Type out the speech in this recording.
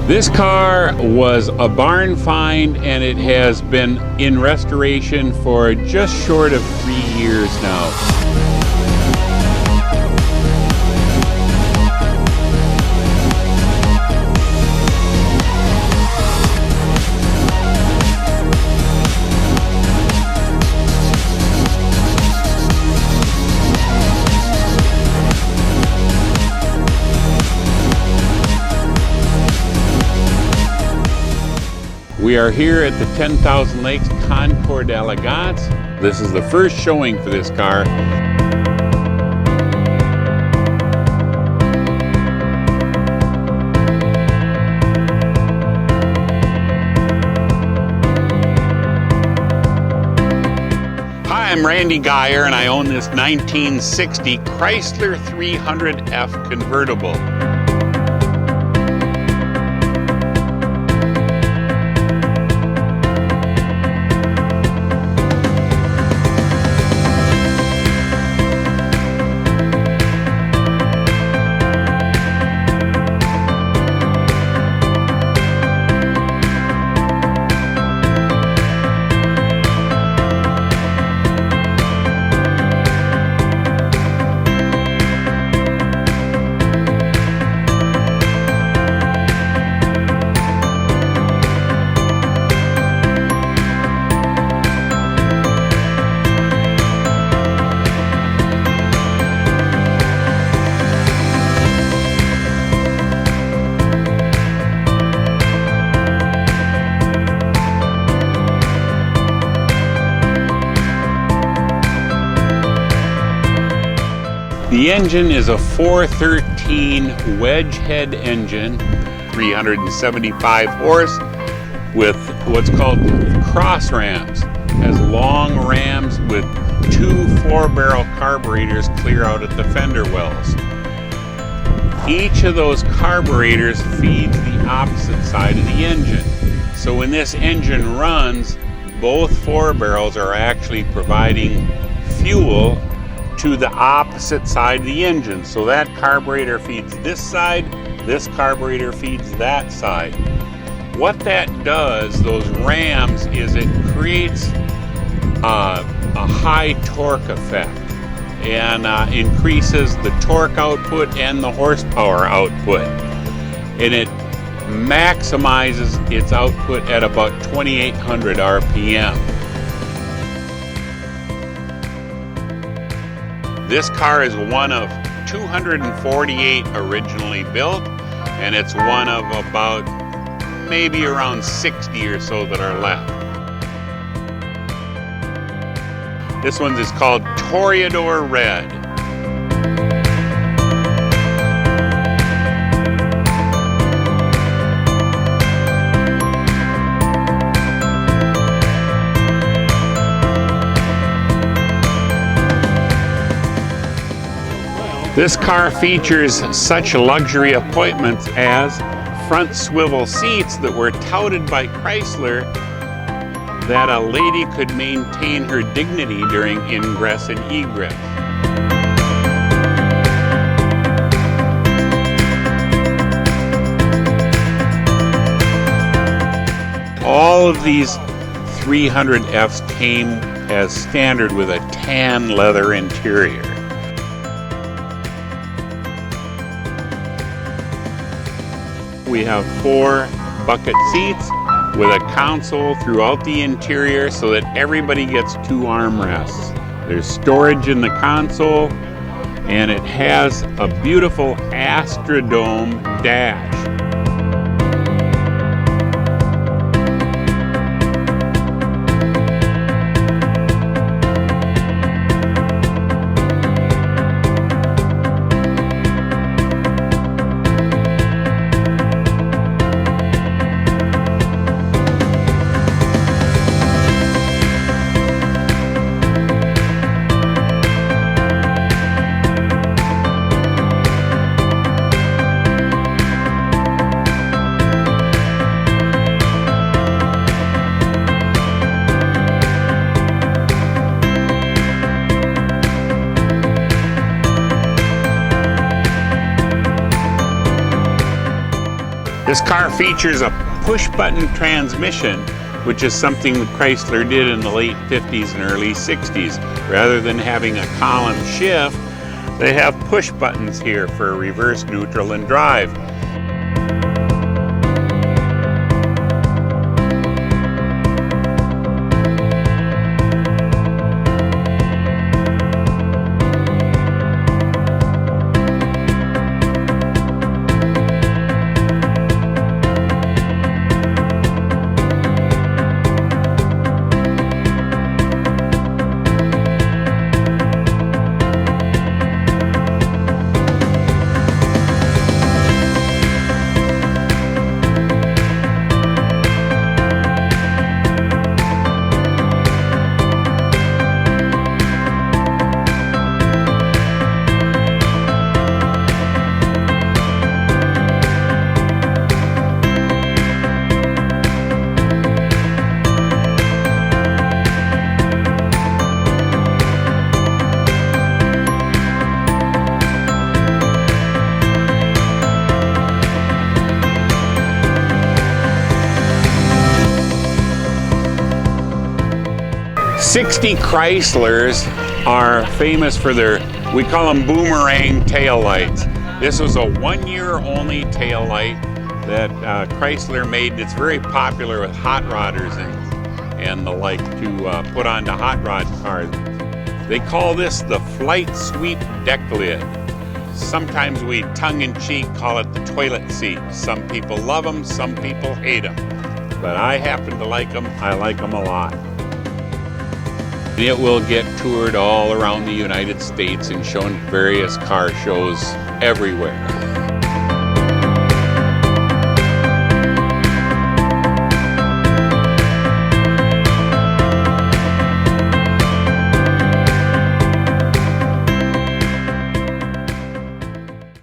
This car was a barn find, and it has been in restoration for just short of 3 years now. We are here at the 10,000 Lakes Concours D'Elegance. This is the first showing for this car. Hi, I'm Randy Geyer, and I own this 1960 Chrysler 300F convertible. The engine is a 413 wedge head engine, 375 horse, with what's called cross rams. Has long rams with 2 4-barrel carburetors clear out at the fender wells. Each of those carburetors feeds the opposite side of the engine. So when this engine runs, both 4 barrels are actually providing fuel to the opposite side of the engine. So that carburetor feeds this side, this carburetor feeds that side. What that does, those rams, is it creates a high torque effect and increases the torque output and the horsepower output. And it maximizes its output at about 2,800 RPM. This car is one of 248 originally built, and it's one of about maybe around 60 or so that are left. This one is called Toreador Red. This car features such luxury appointments as front swivel seats that were touted by Chrysler that a lady could maintain her dignity during ingress and egress. All of these 300Fs came as standard with a tan leather interior. We have 4 bucket seats with a console throughout the interior so that everybody gets 2 armrests. There's storage in the console, and it has a beautiful Astra Dome dash. This car features a push-button transmission, which is something that Chrysler did in the late 50s and early 60s. Rather than having a column shift, they have push buttons here for reverse, neutral, and drive. '60 Chryslers are famous for their, we call them Boomerang taillights. This was a one-year only taillight that Chrysler made. It's very popular with hot rodders and the like to put onto hot rod cars. They call this the Flight Sweep deck lid. Sometimes we tongue-in-cheek call it the toilet seat. Some people love them, some people hate them. But I happen to like them. I like them a lot. It will get toured all around the United States and shown at various car shows everywhere.